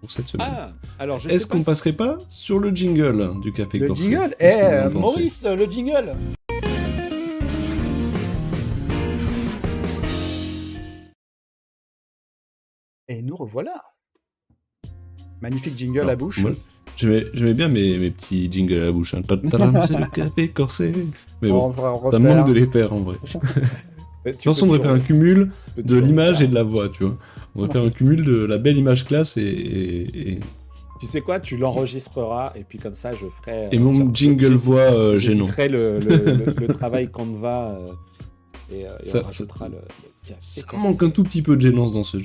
pour cette semaine. Ah, alors je sais Est-ce pas qu'on passerait pas sur le jingle du Café Le Corsé? jingle. Qu'est-ce que vous en pensez Maurice, le jingle. Et nous revoilà. Magnifique jingle Alors, à bouche. moi, j'aimais bien mes petits jingles à la bouche. Hein. Tadam, c'est le Café Corsé. Mais bon, On va ça refaire. manque de les faire en vrai. Attention, on devrait faire un cumul de l'image et de la voix, tu vois. On devrait faire un cumul de la belle image classe et Tu sais quoi, tu l'enregistreras et puis comme ça je ferai. et mon jingle voix gênant. J'éditerai le travail Canva et Ça- on rajoutera le café Ça corsé. manque un tout petit peu de gênance dans cette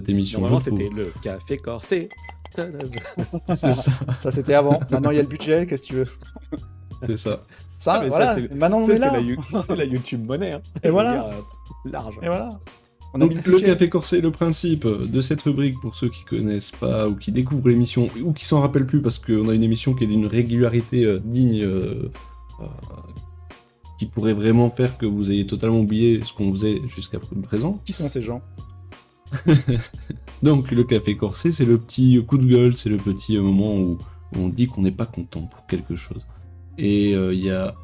émission. Normalement je trouve. c'était le café corsé. Tadam. C'est ça. Ça c'était avant. Maintenant il y a le budget, qu'est-ce que tu veux? C'est ça. Ça, Ah, mais voilà. ça, c'est- Maintenant on Ça, est c'est là. c'est la YouTube monnaie. Hein. Et Je veux voilà. dire, large. Et voilà. On a mis Donc le le budget. Café Corsé, le principe de cette rubrique, pour ceux qui connaissent pas ou qui découvrent l'émission ou qui s'en rappellent plus parce qu'on a une émission qui est d'une régularité digne, qui pourrait vraiment faire que vous ayez totalement oublié ce qu'on faisait jusqu'à présent. Qui sont ces gens? Donc le Café Corsé, c'est le petit coup de gueule, c'est le petit moment où on dit qu'on n'est pas content pour quelque chose. Et il y a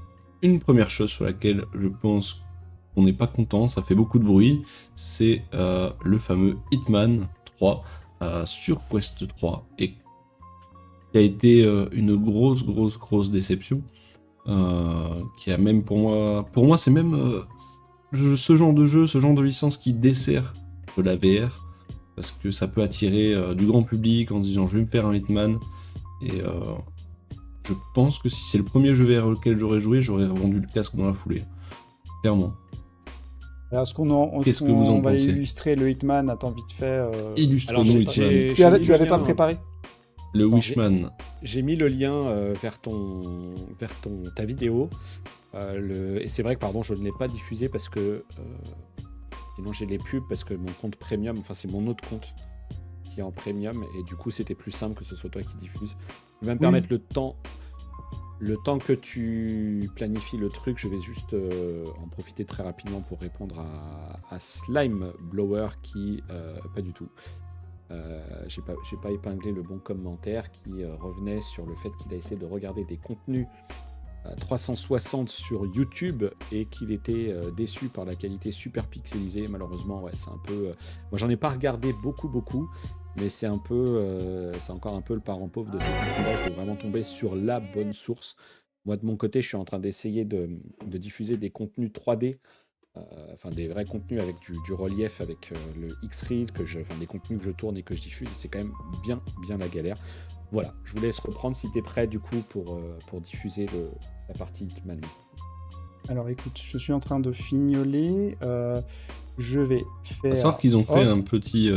une première chose sur laquelle je pense qu'on n'est pas content, ça fait beaucoup de bruit, c'est le fameux Hitman 3 sur Quest 3 et qui a été une grosse déception. Qui a même pour moi c'est même ce genre de jeu, ce genre de licence qui dessert de la VR parce que ça peut attirer du grand public en se disant je vais me faire un Hitman et je pense que si c'est le premier jeu VR auquel j'aurais joué, j'aurais vendu le casque dans la foulée, clairement. Alors, est-ce Qu'est-ce que vous en qu'on va pensez? illustrer le Hitman? Attends, vite fait. Illustre-nous Alors, Hitman. Tu avais mis pas le lien, préparé? Le Non, Wishman. J'ai mis le lien vers ta vidéo. Et c'est vrai que pardon, je ne l'ai pas diffusé parce que sinon j'ai les pubs parce que mon compte premium, enfin c'est mon autre compte qui est en premium et du coup c'était plus simple que ce soit toi qui diffuse. Tu vas me permettre le temps que tu planifies le truc, je vais juste en profiter très rapidement pour répondre à Slime Blower qui pas du tout. J'ai pas épinglé le bon commentaire qui revenait sur le fait qu'il a essayé de regarder des contenus 360 sur YouTube et qu'il était déçu par la qualité super pixelisée. Malheureusement, ouais, c'est un peu. Moi, j'en ai pas regardé beaucoup, mais c'est un peu, c'est encore un peu le parent pauvre de ces contenus-là. Il faut vraiment tomber sur la bonne source. Moi, de mon côté, je suis en train d'essayer de diffuser des contenus 3D. Enfin des vrais contenus avec du relief, avec le X-Reel, des contenus que je tourne et que je diffuse, c'est quand même bien la galère. Voilà, je vous laisse reprendre si tu es prêt du coup pour diffuser la partie Hitman. Alors écoute, je suis en train de fignoler. Je vais faire. À savoir qu'ils ont fait un petit.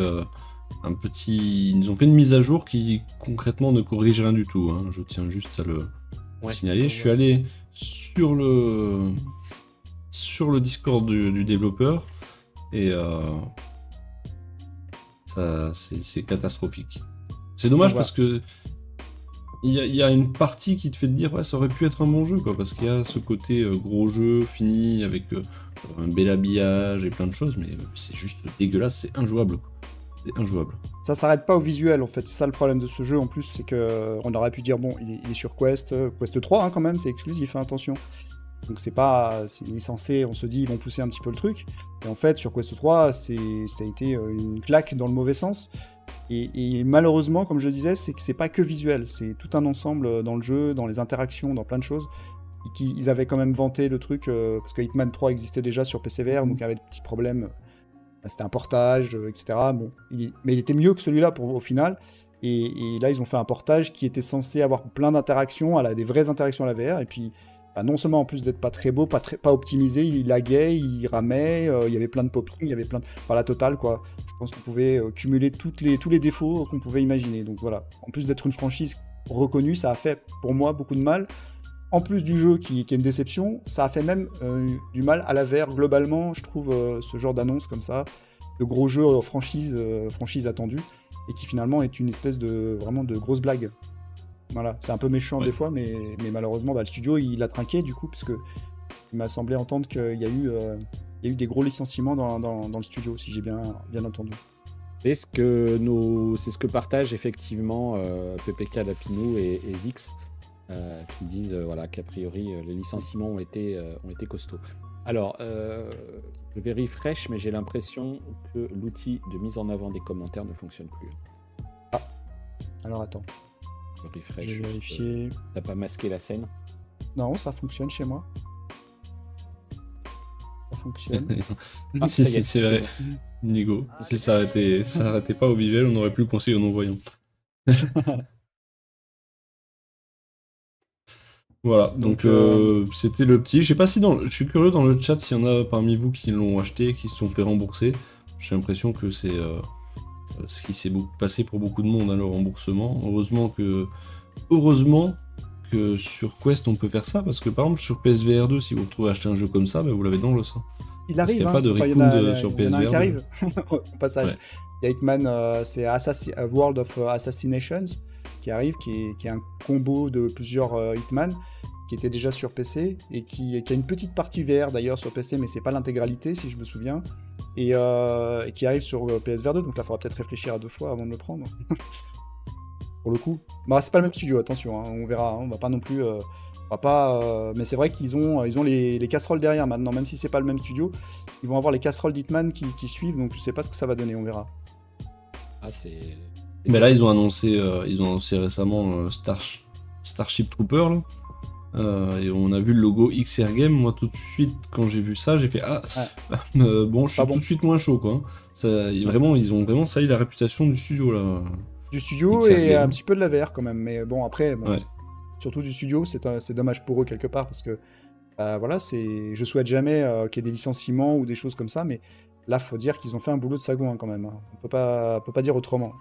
Ils ont fait une mise à jour qui concrètement ne corrige rien du tout. Hein. Je tiens juste à le signaler. Je suis allé sur le Discord du développeur et c'est catastrophique. C'est dommage parce que il y a une partie qui te fait te dire ouais ça aurait pu être un bon jeu quoi, parce qu'il y a ce côté gros jeu fini avec un bel habillage et plein de choses, mais c'est juste dégueulasse, c'est injouable quoi. C'est injouable. Ça s'arrête pas au visuel en fait, c'est ça le problème de ce jeu en plus, c'est que on aurait pu dire bon il est sur Quest 3 hein, quand même, c'est exclusif, hein, attention. Donc il est censé, on se dit ils vont pousser un petit peu le truc, et en fait sur Quest 3 ça a été une claque dans le mauvais sens, et malheureusement comme je le disais c'est que c'est pas que visuel, c'est tout un ensemble dans le jeu, dans les interactions, dans plein de choses. Ils avaient quand même vanté le truc, parce que Hitman 3 existait déjà sur PC VR, donc il y avait des petits problèmes, c'était un portage, etc. Bon, mais il était mieux que celui-là au final. Et là, ils ont fait un portage qui était censé avoir plein d'interactions, des vraies interactions à la VR. Et puis, non seulement en plus d'être pas très beau, pas optimisé, il laguait, il ramait, il y avait plein de popping, il y avait plein de... Enfin, la totale, quoi. Je pense qu'on pouvait cumuler tous les défauts qu'on pouvait imaginer. Donc voilà, en plus d'être une franchise reconnue, ça a fait, pour moi, beaucoup de mal. En plus du jeu qui est une déception, ça a fait même du mal à la VR globalement, je trouve, ce genre d'annonce comme ça, de gros jeux franchise attendue, et qui finalement est une espèce de vraiment de grosse blague. Voilà, c'est un peu méchant des fois, mais malheureusement le studio il a trinqué du coup, parce que il m'a semblé entendre qu'il y a eu des gros licenciements dans le studio, si j'ai bien entendu. C'est ce que partagent effectivement PPK Lapinou et Zix, qui disent voilà, qu'a priori les licenciements ont été costauds. Alors, je vais refresh, mais j'ai l'impression que l'outil de mise en avant des commentaires ne fonctionne plus. Alors attends, Je refresh. je vais vérifier. T'as pas masqué la scène? Non, ça fonctionne chez moi. Ça fonctionne. Ah, ça y est, c'est vrai. Nigo, si ça arrêtait pas au visuel, on aurait pu le conseiller aux non-voyants. Voilà, donc c'était le petit. Je sais pas si je suis curieux dans le chat s'il y en a parmi vous qui l'ont acheté et qui se sont fait rembourser. J'ai l'impression que c'est ce qui s'est passé pour beaucoup de monde, hein, le remboursement. Heureusement que sur Quest on peut faire ça, parce que par exemple sur PSVR 2, si vous retrouvez acheter un jeu comme ça, vous l'avez dans l'os. Il arrive, qu'il y a hein. pas de Enfin, refund sur il y en a un PSVR. qui arrive, au passage. Ouais. Il y a Hitman, c'est World of Assassinations, qui arrive, qui est un combo de plusieurs Hitman, qui était déjà sur PC, et qui a une petite partie VR d'ailleurs sur PC, mais c'est pas l'intégralité, si je me souviens, et qui arrive sur PSVR 2, donc là, il faudra peut-être réfléchir à 2 fois avant de le prendre. Pour le coup. Bah, c'est pas le même studio, attention, hein, on verra, hein, on va pas non plus... mais c'est vrai qu'ils ont les casseroles derrière maintenant, même si c'est pas le même studio, ils vont avoir les casseroles d'Hitman qui suivent, donc je sais pas ce que ça va donner, on verra. Ah, c'est... Mais là, ils ont annoncé récemment Starship Trooper, là. Et on a vu le logo XR Game. Moi, tout de suite, quand j'ai vu ça, j'ai fait bon, je suis tout de suite moins chaud, quoi. Vraiment, ils ont vraiment sali la réputation du studio, là. Du studio XR et Game. un petit peu de la VR quand même, mais bon, après, Ouais. surtout du studio, c'est dommage pour eux quelque part, parce que voilà, je souhaite jamais qu'il y ait des licenciements ou des choses comme ça, mais là, faut dire qu'ils ont fait un boulot de sagouin quand même, hein. On peut pas dire autrement.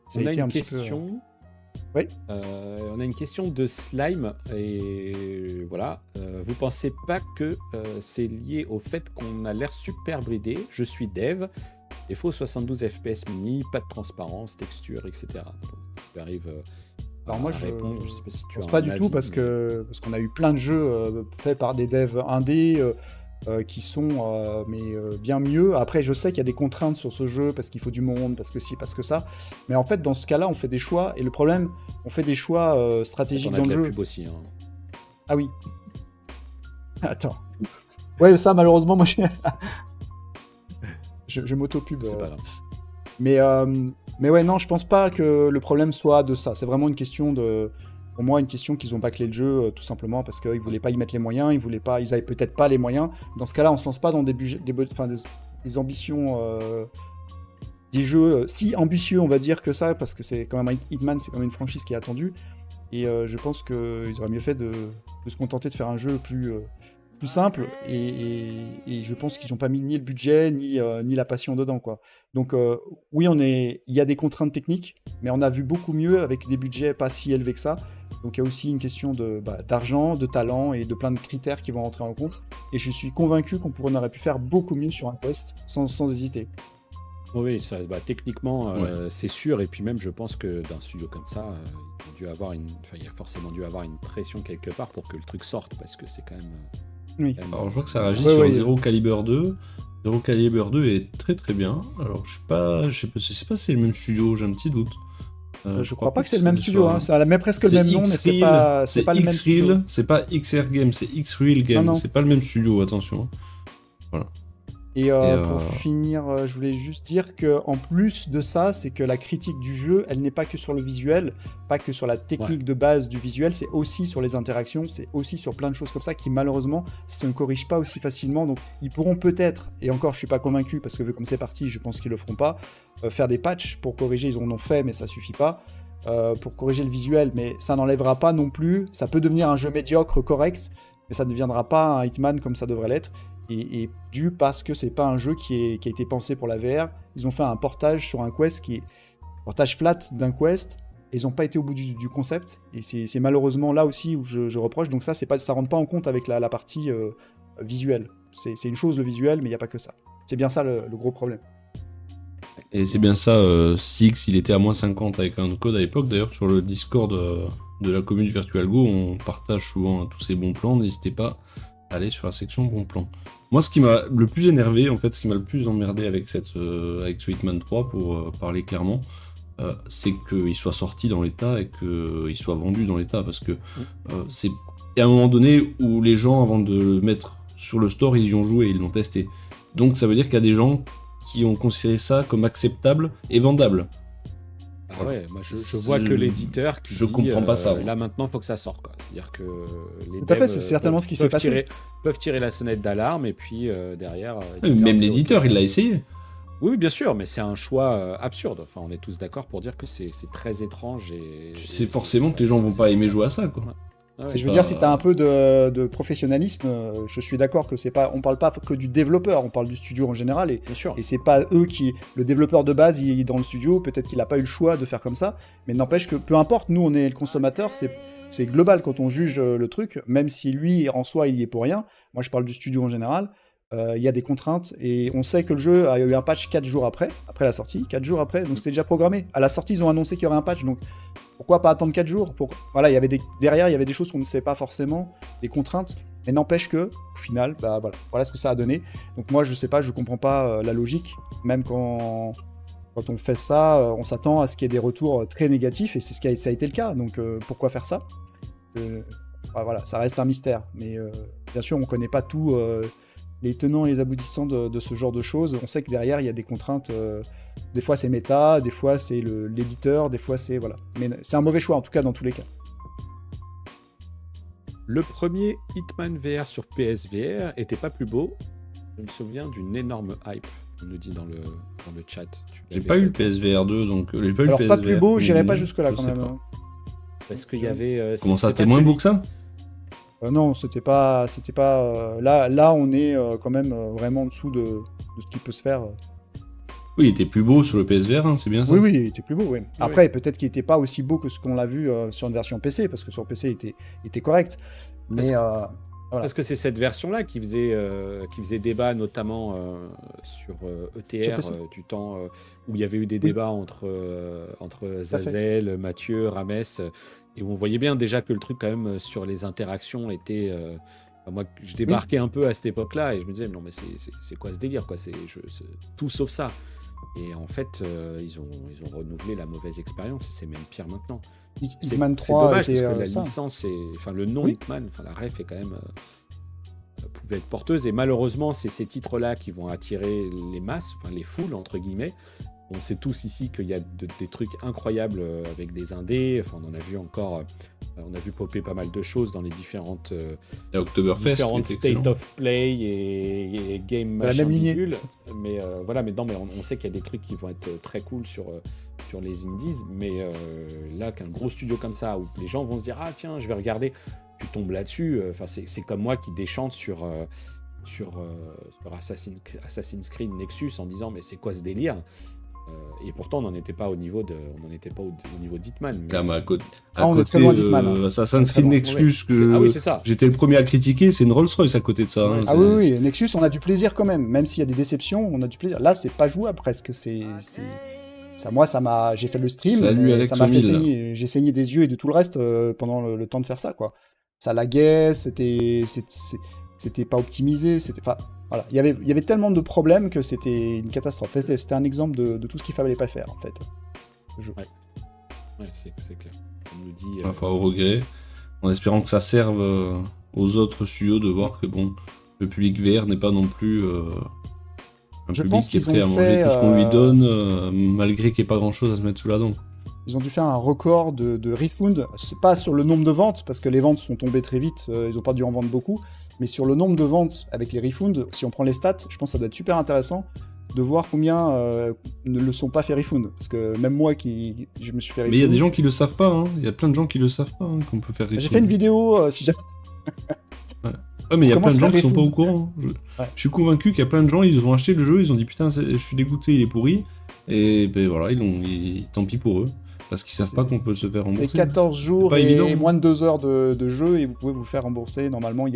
Ça On a été une un petit peu, question. Oui. On a une question de Slime, et voilà. Vous pensez pas que c'est lié au fait qu'on a l'air super bridé? Je suis dev, il faut 72 FPS mini, pas de transparence, texture, etc. Donc, tu arrives Alors moi, à répondre. Je sais pas si tu pense as pas un du tout, avis, parce mais- qu'on a eu plein de jeux faits par des devs indés qui sont bien mieux. Après, je sais qu'il y a des contraintes sur ce jeu, parce qu'il faut du monde, parce que ci, parce que ça. Mais en fait, dans ce cas-là, on fait des choix, et le problème, on fait des choix stratégiques On a dans de le la jeu. pub aussi. Hein. Ah oui. Attends. Ouais, ça, malheureusement, moi, je m'auto-pub. C'est pas grave. Mais ouais, non, je pense pas que le problème soit de ça. C'est vraiment une question pour moi, une question qu'ils ont bâclé le jeu, tout simplement, parce qu'ils voulaient pas y mettre les moyens, ils avaient peut-être pas les moyens. Dans ce cas-là, on se lance pas dans des ambitions, des jeux si ambitieux, on va dire, que ça, parce que c'est quand même Hitman, c'est quand même une franchise qui est attendue. Et je pense qu'ils auraient mieux fait de se contenter de faire un jeu plus simple, et je pense qu'ils n'ont pas mis ni le budget ni la passion dedans, quoi. Donc oui, il y a des contraintes techniques, mais on a vu beaucoup mieux avec des budgets pas si élevés que ça. Donc il y a aussi une question d'argent, de talent et de plein de critères qui vont rentrer en compte. Et je suis convaincu qu'on aurait pu faire beaucoup mieux sur un Quest sans hésiter. Oui, ça, techniquement, Ouais. c'est sûr. Et puis même, je pense que d'un studio comme ça, il y a forcément dû avoir une pression quelque part pour que le truc sorte, parce que c'est quand même... Oui. Alors je vois que ça réagit Ouais, sur ouais. Zero Caliber 2. Zero Caliber 2 est très très bien. Alors je sais pas si c'est le même studio, j'ai un petit doute. Je crois pas que c'est le même studio, hein. Ça a presque le C'est même nom, mais c'est pas le même studio. X-Reel, c'est pas XR Game, c'est X-Reel Game. Non. C'est pas le même studio, attention. Voilà. Et pour finir, je voulais juste dire que en plus de ça, c'est que la critique du jeu, elle n'est pas que sur le visuel, pas que sur la technique de base du visuel, c'est aussi sur les interactions, c'est aussi sur plein de choses comme ça qui malheureusement se ne corrigent pas aussi facilement. Donc ils pourront peut-être, et encore je suis pas convaincu parce que vu comme c'est parti, je pense qu'ils le feront pas, faire des patchs pour corriger. Ils en ont fait, mais ça suffit pas. Pour corriger le visuel, mais ça n'enlèvera pas non plus. Ça peut devenir un jeu médiocre, correct, mais ça ne deviendra pas un Hitman comme ça devrait l'être. Et dû parce que c'est pas un jeu qui a été pensé pour la VR, ils ont fait un portage sur un Quest qui est portage flat d'un Quest, et ils n'ont pas été au bout du concept, et c'est malheureusement là aussi où je reproche. Donc ça rentre pas en compte avec la partie visuelle. C'est une chose le visuel, mais il n'y a pas que ça. C'est bien ça le gros problème. Et c'est bien ça, Six, il était à moins 50 avec un code à l'époque. D'ailleurs, sur le Discord de la commune Virtual Go, on partage souvent tous ces bons plans. N'hésitez pas aller sur la section bon plan. Moi, ce qui m'a le plus énervé, en fait, ce qui m'a le plus emmerdé avec avec ce Hitman 3, pour parler clairement, c'est qu'il soit sorti dans l'état et qu'il soit vendu dans l'état, parce que c'est il y a un moment donné où les gens, avant de le mettre sur le store, ils y ont joué, ils l'ont testé. Donc ça veut dire qu'il y a des gens qui ont considéré ça comme acceptable et vendable. Ah ouais, moi je vois que l'éditeur qui je dit, comprends pas ça, moi. là maintenant faut que ça sorte, quoi. C'est-à-dire que les Tout à fait, devs, c'est certainement ce qui s'est peuvent passé. peuvent tirer la sonnette d'alarme et puis derrière. Même dit, l'éditeur, ok. il l'a essayé. Oui, bien sûr, mais c'est un choix absurde. Enfin, on est tous d'accord pour dire que c'est très étrange et. Tu sais forcément que les gens vont pas aimer jouer à ça, quoi. Ouais, Et je ouais. veux dire, si tu as un peu de professionnalisme, je suis d'accord que c'est pas, on parle pas que du développeur, on parle du studio en général, Bien sûr. et c'est pas eux qui, le développeur de base, il est dans le studio, peut-être qu'il a pas eu le choix de faire comme ça, mais n'empêche que peu importe, nous on est le consommateur, c'est global quand on juge le truc, même si lui en soi il y est pour rien. Moi je parle du studio en général. Il y a des contraintes et on sait que le jeu a eu un patch 4 jours après la sortie, 4 jours après, donc c'était déjà programmé. À la sortie, ils ont annoncé qu'il y aurait un patch, donc pourquoi pas attendre 4 jours Voilà, derrière, il y avait des choses qu'on ne sait pas forcément, des contraintes, mais n'empêche que, au final, bah voilà ce que ça a donné. Donc moi, je sais pas, je comprends pas la logique, même quand on fait ça, on s'attend à ce qu'il y ait des retours très négatifs, et ça a été le cas, donc pourquoi faire ça Voilà, ça reste un mystère, mais bien sûr, on connaît pas tout les tenants et les aboutissants de ce genre de choses. On sait que derrière, il y a des contraintes. Des fois, c'est méta, des fois, c'est l'éditeur, des fois, c'est... Voilà. Mais c'est un mauvais choix, en tout cas, dans tous les cas. Le premier Hitman VR sur PSVR était pas plus beau. Je me souviens d'une énorme hype, on nous dit dans le chat. J'ai pas eu le PSVR 2, donc j'ai pas eu Alors, le pas PSVR. plus beau, j'irai pas je jusque-là, sais quand même. pas. Hein. Parce qu'il y avait... Comment ça, c'était moins beau que ça? Non, c'était pas... Là, on est quand même vraiment en dessous de ce qui peut se faire. Oui, il était plus beau sur le PSVR, hein, c'est bien ça? Oui, il était plus beau, oui. Après, peut-être qu'il était pas aussi beau que ce qu'on l'a vu sur une version PC, parce que sur PC, il était correct. Mais... Voilà. Parce que c'est cette version-là qui faisait débat, notamment sur ETR, du temps où il y avait eu des débats entre Zazel, Mathieu, Rames, et où on voyait bien déjà que le truc, quand même, sur les interactions était... moi, je débarquais un peu à cette époque-là, et je me disais, non, mais c'est quoi ce délire, quoi, c'est tout sauf ça. Et en fait, ils ont renouvelé la mauvaise expérience, et c'est même pire maintenant. Hitman 3 c'est dommage, était, parce que la ça. licence, le nom Hitman, la ref est quand même... pouvait être porteuse, et malheureusement c'est ces titres-là qui vont attirer les masses, enfin les foules entre guillemets. On sait tous ici qu'il y a des trucs incroyables avec des indés, enfin on en a vu encore, on a vu popper pas mal de choses dans les différentes State of Play et Game machin bidule. Mais voilà, mais on sait qu'il y a des trucs qui vont être très cool sur les indies, mais là qu'un gros studio comme ça où les gens vont se dire ah tiens je vais regarder, tu tombes là-dessus. Enfin, c'est comme moi qui déchante sur Assassin's Creed Nexus en disant mais c'est quoi ce délire, et pourtant on n'en était pas au niveau d'Hitman. On est très loin d'Hitman. Assassin's Creed Nexus, c'est ça. J'étais le premier à critiquer, c'est une Rolls-Royce à côté de ça. Hein, oui, Nexus, on a du plaisir quand même s'il y a des déceptions, on a du plaisir. Là, c'est pas jouable presque. Moi, j'ai fait le stream, ça m'a fait saigner. J'ai saigné des yeux et de tout le reste pendant le temps de faire ça, quoi. Ça laguait, c'était pas optimisé, voilà. Il y avait tellement de problèmes que c'était une catastrophe. C'était un exemple de tout ce qu'il fallait pas faire, en fait. Ouais, c'est clair. On nous dit... Enfin, au regret, en espérant que ça serve aux autres studios de voir que bon, le public VR n'est pas non plus un public qui est prêt à manger tout ce qu'on lui donne, malgré qu'il n'y ait pas grand-chose à se mettre sous la dent. Ils ont dû faire un record de refund. C'est pas sur le nombre de ventes, parce que les ventes sont tombées très vite, ils n'ont pas dû en vendre beaucoup, mais sur le nombre de ventes avec les refunds, si on prend les stats, je pense que ça doit être super intéressant de voir combien ne le sont pas fait refund. Parce que même moi, je me suis fait refund. Mais il y a des gens qui le savent pas, hein. Il y a plein de gens qui le savent pas, hein, qu'on peut faire refund. J'ai fait une vidéo, si jamais... Ouais, mais il y a plein de gens qui sont pas au courant. Je suis convaincu qu'il y a plein de gens, ils ont acheté le jeu, ils ont dit putain, je suis dégoûté, il est pourri, et ben voilà, tant pis pour eux. Parce qu'ils savent pas qu'on peut se faire rembourser. C'est 14 jours et moins de 2 heures de jeu, et vous pouvez vous faire rembourser. Normalement,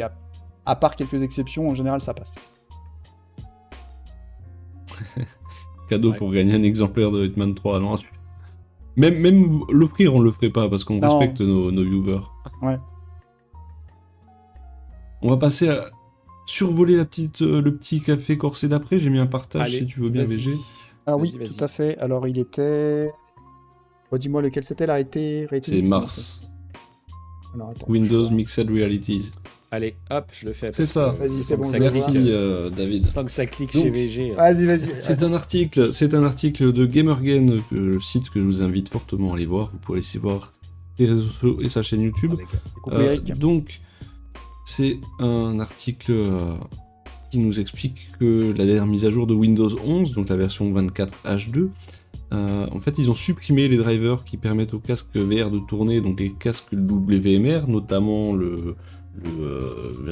à part quelques exceptions, en général, ça passe. Cadeau pour gagner un exemplaire de Hitman 3. Non, même l'offrir, on le ferait pas, parce qu'on respecte nos viewers. Ouais. On va passer survoler le petit café corsé d'après. J'ai mis un partage Allez, si tu veux bien, vas-y. VG. Ah oui, Vas-y. tout à fait. Alors, il était... Redis-moi lequel c'était, la rating. C'est Mars. Alors, attends. Windows Mixed Realities. Allez, hop, je le fais. C'est parce ça. que Vas-y, c'est tant que bon, ça merci, clique, David. tant que ça clique Donc, chez VG. Vas-y. C'est un article de Gamergain, le site que je vous invite fortement à aller voir. Vous pouvez aussi voir ses réseaux sociaux et sa chaîne YouTube. Coucou Eric. Donc, c'est un article qui nous explique que la dernière mise à jour de Windows 11, donc la version 24H2, en fait, ils ont supprimé les drivers qui permettent aux casques VR de tourner, donc les casques WMR, notamment le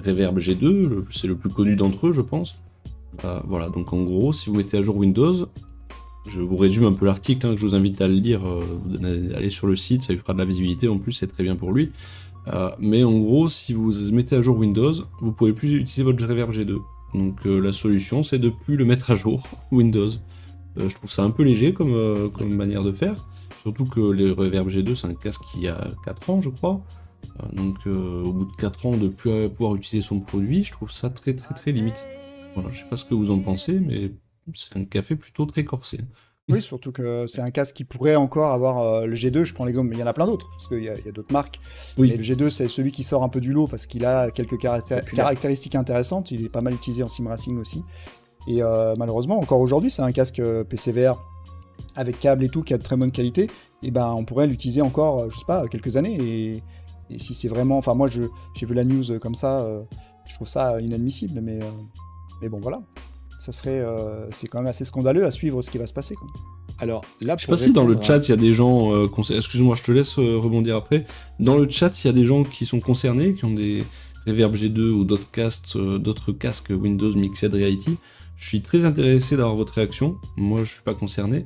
Reverb G2, c'est le plus connu d'entre eux, je pense. Voilà, donc en gros, si vous mettez à jour Windows, je vous résume un peu l'article, que je vous invite à le lire, allez sur le site, ça lui fera de la visibilité, en plus c'est très bien pour lui. Mais en gros, si vous mettez à jour Windows, vous pouvez plus utiliser votre Reverb G2. Donc la solution, c'est de plus le mettre à jour, Windows. Je trouve ça un peu léger comme manière de faire, surtout que le Reverb G2, c'est un casque qui a 4 ans, je crois. Donc au bout de 4 ans, de plus pouvoir utiliser son produit, je trouve ça très limite. Voilà, je sais pas ce que vous en pensez, mais c'est un café plutôt très corsé. Oui, surtout que c'est un casque qui pourrait encore avoir le G2, je prends l'exemple, mais il y en a plein d'autres, parce qu'il y a d'autres marques. Oui. Mais le G2, c'est celui qui sort un peu du lot, parce qu'il a quelques caractéristiques intéressantes, il est pas mal utilisé en sim racing aussi. Et malheureusement, encore aujourd'hui, c'est un casque PCVR avec câble et tout, qui a de très bonne qualité, et ben on pourrait l'utiliser encore, je sais pas, quelques années, et si c'est vraiment... Enfin moi, j'ai vu la news comme ça, je trouve ça inadmissible, mais bon voilà. Ça serait, c'est quand même assez scandaleux à suivre ce qui va se passer, quoi. Alors là, Je sais pas si dans le chat il y a des gens, excuse-moi, je te laisse rebondir après. Dans le chat, il y a des gens qui sont concernés, qui ont des Reverb G2 ou d'autres casques Windows Mixed Reality. Je suis très intéressé d'avoir votre réaction. Moi, je suis pas concerné.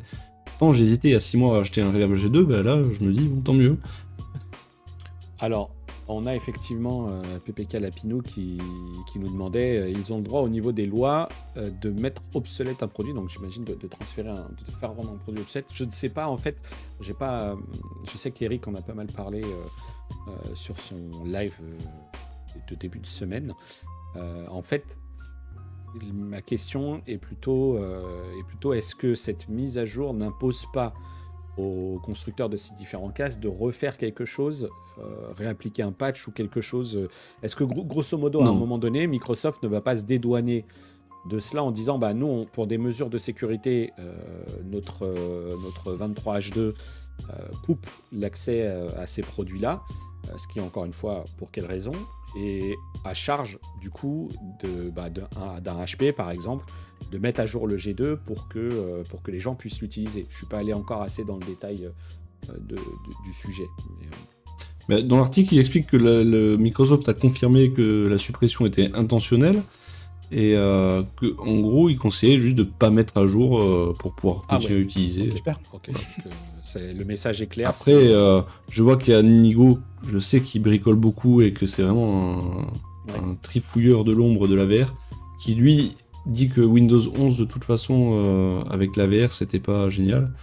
Quand j'hésitais il y a 6 mois à acheter un Reverb G2, bah là, je me dis, bon, tant mieux. Alors, on a effectivement PPK Lapinou qui nous demandait, ils ont le droit au niveau des lois de mettre obsolète un produit, donc j'imagine de transférer, de faire vendre un produit obsolète. Je ne sais pas, en fait, je sais qu'Eric en a pas mal parlé sur son live de début de semaine. En fait, ma question est plutôt est-ce que cette mise à jour n'impose pas aux constructeurs de ces différents casques de refaire quelque chose, réappliquer un patch ou quelque chose. Est-ce que grosso modo, à un moment donné, Microsoft ne va pas se dédouaner de cela en disant bah nous, pour des mesures de sécurité, notre 23H2 coupe l'accès à ces produits-là, ce qui est encore une fois pour quelle raison, et à charge du coup d'un HP par exemple, de mettre à jour le G2 pour que les gens puissent l'utiliser. Je ne suis pas allé encore assez dans le détail du sujet. Mais dans l'article, il explique que le Microsoft a confirmé que la suppression était intentionnelle et qu'en gros, il conseillait juste de ne pas mettre à jour pour pouvoir continuer à utiliser. Okay. Super. Okay. Donc, le message est clair. Après, je vois qu'il y a Nigo, je sais qu'il bricole beaucoup et que c'est vraiment un trifouilleur de l'ombre de la VR, qui lui dit que Windows 11 de toute façon avec la VR c'était pas génial,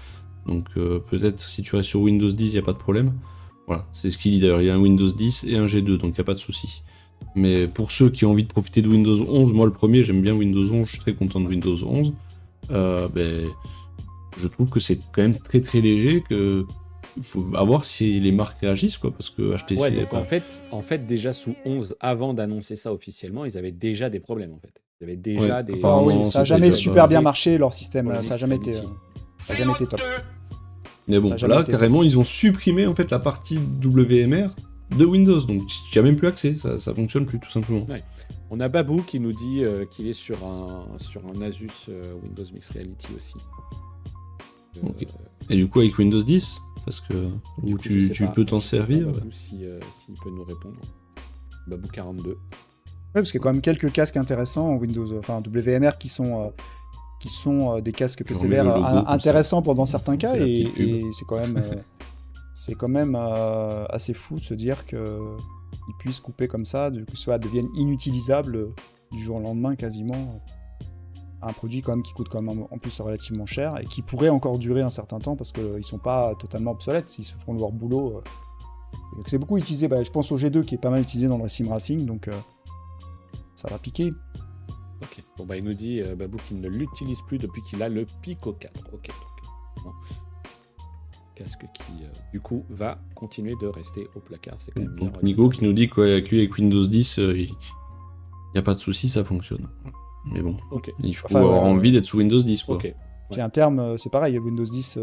donc peut-être si tu restes sur Windows 10 il n'y a pas de problème. Voilà, c'est ce qu'il dit d'ailleurs, il y a un Windows 10 et un G2 donc il n'y a pas de souci. Mais pour ceux qui ont envie de profiter de Windows 11, moi le premier j'aime bien Windows 11, je suis très content de Windows 11, je trouve que c'est quand même très léger, que il faut voir si les marques réagissent, quoi, parce que HTC... Ouais, donc en fait déjà sous 11, avant d'annoncer ça officiellement, ils avaient déjà des problèmes en fait. Il y avait déjà des... ça n'a jamais super bien marché leur système, ça n'a jamais été top. Mais bon, là carrément ils ont supprimé en fait la partie WMR de Windows, donc il n'y a même plus accès, ça fonctionne plus tout simplement. Ouais. On a Babou qui nous dit qu'il est sur un Asus Windows Mixed Reality aussi. Okay. Et du coup avec Windows 10, parce que où tu peux t'en servir. Babou s'il peut nous répondre. Babou 42. Ouais, parce qu'il y a quand même quelques casques intéressants en Windows, enfin WMR qui sont des casques PCVR intéressants pendant certains cas, et c'est quand même assez fou de se dire qu'ils puissent couper comme ça, que cela devienne inutilisable du jour au lendemain quasiment. Un produit quand même qui coûte quand même en plus relativement cher et qui pourrait encore durer un certain temps parce qu'ils sont pas totalement obsolètes, s'ils se font leur boulot. C'est beaucoup utilisé, je pense au G2 qui est pas mal utilisé dans le sim racing, donc ça va piquer. Ok. Bon, bah, il nous dit, Babou, qu'il ne l'utilise plus depuis qu'il a le Pico 4. Ok. Donc, bon. Casque qui, du coup, va continuer de rester au placard. C'est quand même bien. Donc Nico qui nous dit qu'avec lui, avec Windows 10, il n'y a pas de souci, ça fonctionne. Mais bon, Ok. il faut Enfin, avoir envie d'être sous Windows 10, quoi. Ok. Puis un terme, c'est pareil, Windows 10,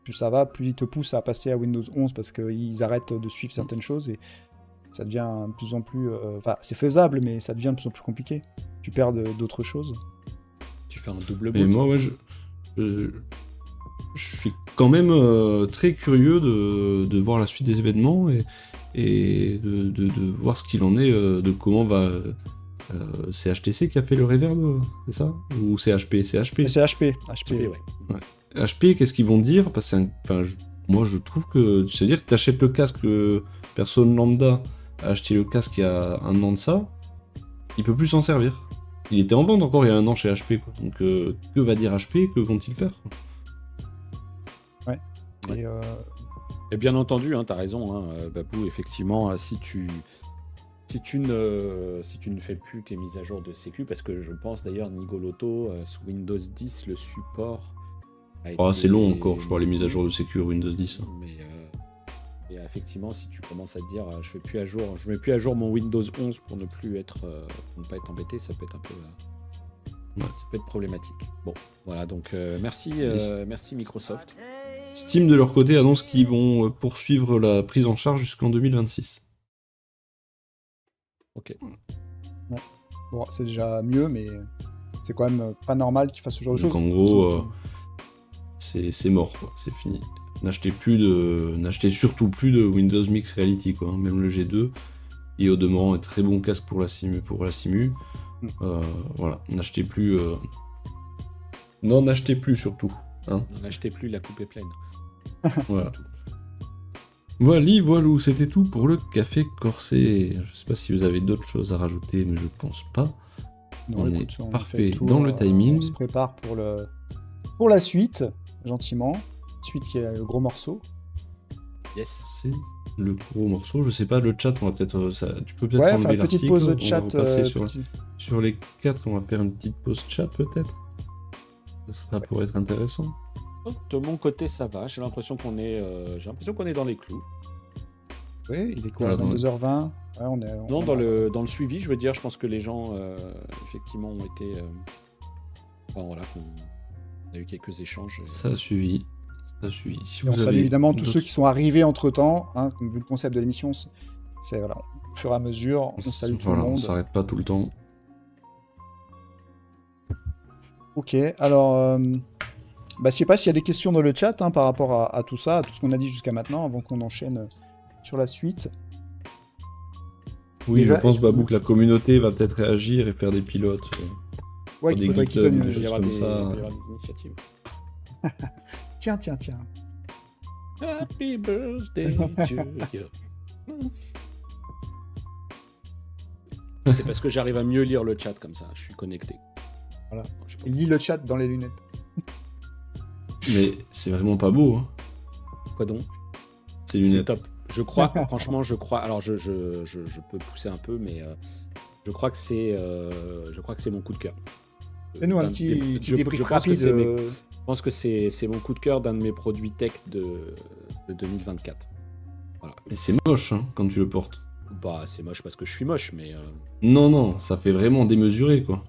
plus ça va, plus il te pousse à passer à Windows 11 parce qu'ils arrêtent de suivre certaines choses et ça devient de plus en plus... Enfin, c'est faisable, mais ça devient de plus en plus compliqué. Tu perds d'autres choses. Tu fais un double Mais boot. moi, ouais, je suis quand même très curieux de voir la suite des événements et de voir ce qu'il en est, de comment va... c'est HTC qui a fait le reverb, c'est ça? Ou c'est HP? C'est HP. Mais c'est HP. HP, ouais. HP, qu'est-ce qu'ils vont dire? Parce que moi, je trouve que... C'est-à-dire que tu achètes le casque, personne lambda a acheté le casque il y a un an de ça, il peut plus s'en servir. Il était en vente encore il y a un an chez HP, quoi. Donc, que va dire HP? Que vont-ils faire? Et, Et bien entendu, hein, tu as raison, hein, Babou, effectivement, si tu ne fais plus tes mises à jour de sécu, parce que je pense d'ailleurs, Nigoloto, sous Windows 10, le support a été... C'est long encore, je crois, les mises à jour de sécu Windows 10. Et effectivement, si tu commences à te dire, je mets plus à jour mon Windows 11 pour ne pas être embêté, ça peut être un peu... ça peut être problématique. Bon, voilà, donc merci Microsoft. Steam, de leur côté, annonce qu'ils vont poursuivre la prise en charge jusqu'en 2026. Ok. Ouais. Bon, c'est déjà mieux, mais c'est quand même pas normal qu'ils fassent ce genre de choses. Donc en gros, c'est mort, quoi. C'est fini. N'achetez surtout plus de Windows Mixed Reality, quoi. Même le G2, et au demeurant un très bon casque pour la simu. Voilà, n'achetez plus. Non, n'achetez plus surtout. Hein. N'achetez plus, la coupe est pleine. Voilà. Voilà, c'était tout pour le café corsé. Je sais pas si vous avez d'autres choses à rajouter, mais je pense pas. Non, on écoute, est parfait fait le tour, dans le timing. On se prépare pour la suite, gentiment. Suite qui est le gros morceau. Yes. C'est le gros morceau. Je sais pas, le chat, on va peut-être. Tu peux peut-être Ouais, enlever faire une petite l'article. pause On de chat. va repasser sur les 4, on va faire une petite pause chat peut-être. Ça pourrait être intéressant. De mon côté, ça va. J'ai l'impression qu'on est dans les clous. Oui, il est quoi, Voilà, 22h20 ouais, Non, dans le suivi, je veux dire, je pense que les gens, effectivement, ont été... Enfin, voilà, on a eu quelques échanges. Ça a suivi. Si Et on salue évidemment tous ceux qui sont arrivés entre-temps. Hein, comme vu le concept de l'émission, c'est voilà, au fur et à mesure, on salue tout le monde. On s'arrête pas tout le temps. Ok, alors... je sais pas s'il y a des questions dans le chat par rapport à tout ça, à tout ce qu'on a dit jusqu'à maintenant, avant qu'on enchaîne sur la suite. Oui, Déjà, je pense, est-ce Babou, que la communauté va peut-être réagir et faire des pilotes. Ouais, des qu'il faudrait qu'ils GitHub, donnent des Il va y choses avoir comme des, ça. il va y avoir des initiatives. Tiens. Happy birthday to you. C'est parce que j'arrive à mieux lire le chat comme ça, je suis connecté. Voilà. Bon, je sais pas. Il lit le chat dans les lunettes. Mais c'est vraiment pas beau, hein. Quoi donc? C'est C'est lunettes. top. Je crois, franchement, je crois. Alors, je peux pousser un peu, mais je crois que c'est mon coup de cœur. Fais-nous un petit débrief rapide. Je pense que c'est mon coup de cœur d'un de mes produits tech de 2024. Voilà. Mais c'est moche, hein, quand tu le portes. Bah, c'est moche parce que je suis moche, mais Non, ça fait vraiment démesuré, quoi.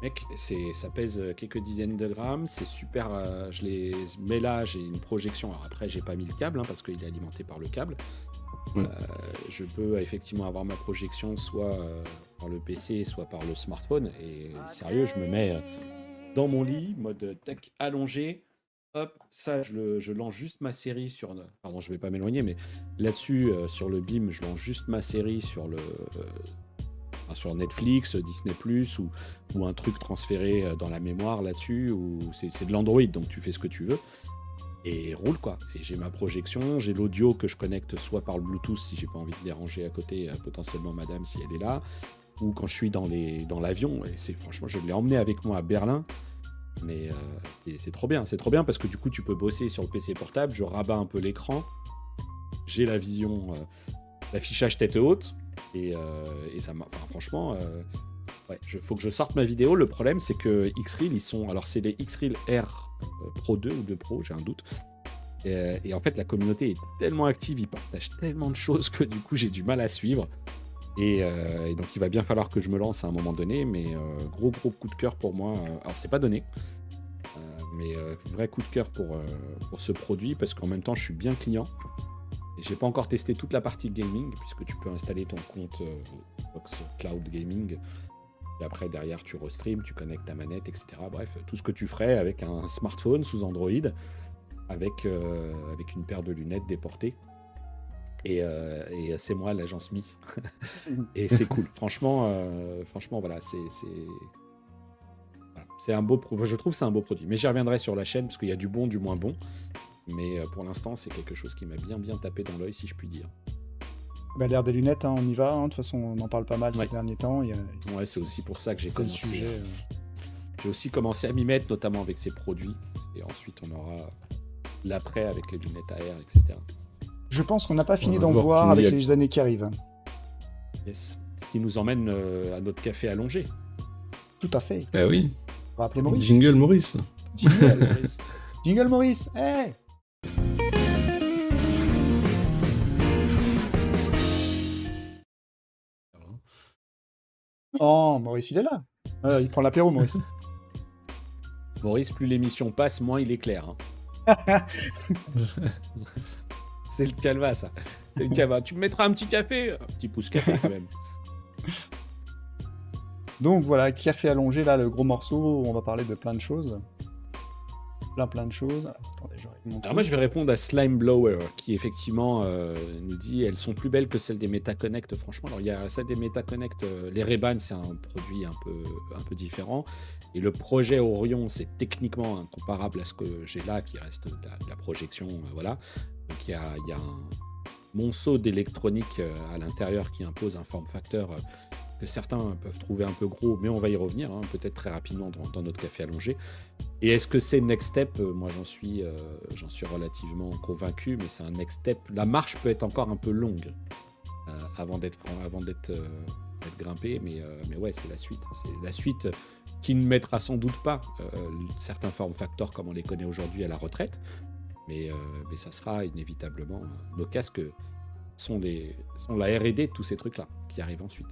mec, ça pèse quelques dizaines de grammes, c'est super. Je les mets là, j'ai une projection. Alors après, j'ai pas mis le câble parce qu'il est alimenté par le câble. Ouais. Je peux effectivement avoir ma projection soit par le PC, soit par le smartphone. Et sérieux, je me mets dans mon lit, mode tac, allongé. Hop, ça, je lance juste ma série sur... Pardon, je vais pas m'éloigner, mais là-dessus, sur le BIM, je lance juste ma série sur sur Netflix, Disney+, ou un truc transféré dans la mémoire là-dessus, ou c'est de l'Android, donc tu fais ce que tu veux. Et roule, quoi. Et j'ai ma projection, j'ai l'audio que je connecte soit par le Bluetooth, si j'ai pas envie de déranger à côté, potentiellement madame, si elle est là, ou quand je suis dans l'avion. Et franchement, je l'ai emmené avec moi à Berlin. Mais c'est trop bien parce que du coup tu peux bosser sur le PC portable, je rabats un peu l'écran, j'ai la vision, l'affichage tête haute et ça m'a, franchement, faut que je sorte ma vidéo. Le problème, c'est que X-Reel, ils sont. Alors, c'est les X-Reel R Pro 2 ou 2 Pro, j'ai un doute. Et en fait, la communauté est tellement active, ils partagent tellement de choses que du coup, j'ai du mal à suivre. Et donc, il va bien falloir que je me lance à un moment donné. Mais gros coup de cœur pour moi. Alors, c'est pas donné. Mais vrai coup de cœur pour ce produit parce qu'en même temps, je suis bien client. Et j'ai pas encore testé toute la partie gaming puisque tu peux installer ton compte Xbox Cloud Gaming. Et après, derrière, tu restream, tu connectes ta manette, etc. Bref, tout ce que tu ferais avec un smartphone sous Android, avec une paire de lunettes déportées. Et c'est moi, l'agent Smith. Et c'est cool. Franchement, voilà, c'est un beau je trouve que c'est un beau produit. Mais j'y reviendrai sur la chaîne parce qu'il y a du bon, du moins bon. Mais pour l'instant, c'est quelque chose qui m'a bien tapé dans l'œil, si je puis dire. Bah, l'air des lunettes, hein, on y va. De toute façon, on en parle pas mal ces derniers temps. Ouais, c'est aussi pour ça que j'ai c'est le commencé. sujet. J'ai aussi commencé à m'y mettre, notamment avec ces produits. Et ensuite, on aura l'après avec les lunettes AR, etc. Je pense qu'on n'a pas fini va d'en voir voir qu'il y avec a- les années qui arrivent. Yes. Ce qui nous emmène à notre café allongé. Tout à fait. Bah oui, On va appeler Maurice. jingle Maurice. Jingle, Jingle Maurice. Hey. Oh, Maurice, il est là. Il prend l'apéro, Maurice. Maurice, plus l'émission passe, moins il est clair. Hein. C'est le calva, ça. C'est le calva. Tu me mettras un petit café? Un petit pouce café, quand même. Donc voilà, café allongé, là, le gros morceau. On va parler de plein de choses. Plein de choses. Attendez, je règle mon Alors moi, je vais répondre à Slime Blower, qui effectivement nous dit elles sont plus belles que celles des MetaConnect. Franchement, alors il y a celles des MetaConnect, les Ray-Ban, c'est un produit un peu différent. Et le projet Orion, c'est techniquement incomparable à ce que j'ai là, qui reste de la projection. Voilà. Donc il y a un monceau d'électronique à l'intérieur qui impose un form factor que certains peuvent trouver un peu gros, mais on va y revenir, hein, peut-être très rapidement dans notre café allongé. Et est-ce que c'est next step? Moi, j'en suis relativement convaincu, mais c'est un next step. La marche peut être encore un peu longue avant d'être grimpée, mais ouais, c'est la suite. C'est la suite qui ne mettra sans doute pas certains form factors comme on les connaît aujourd'hui à la retraite, mais ça sera inévitablement nos casques sont la R&D de tous ces trucs-là qui arrivent ensuite.